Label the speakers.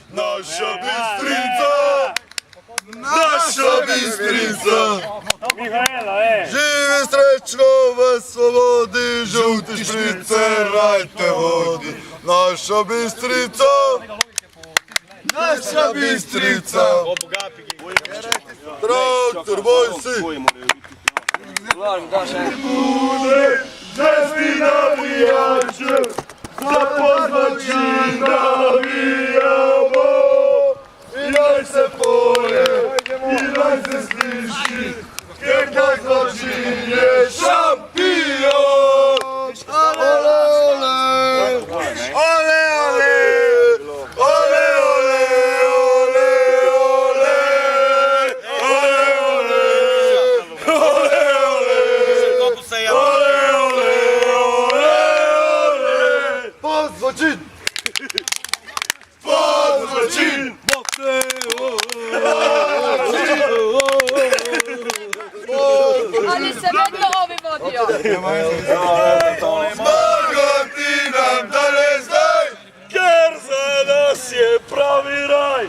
Speaker 1: Naša Bistrica! Naša Bistrica! Žive srećno ve slobodi, žuti šprice, rajte vodi. Naša Bistrica! Naša Bistrica! Traktor bojsi! Bude zvesti navijače, za pozvači navijamo. I naj se poje, i naj se sliši, jer taj zločin je šampion. Ole, ole, ole, ole, ole, ole, Zločin! Zločin!
Speaker 2: Ali se vedno ovi vodio.
Speaker 1: Snagom ti nam dalje znaj,
Speaker 3: Ker za nas je pravi raj.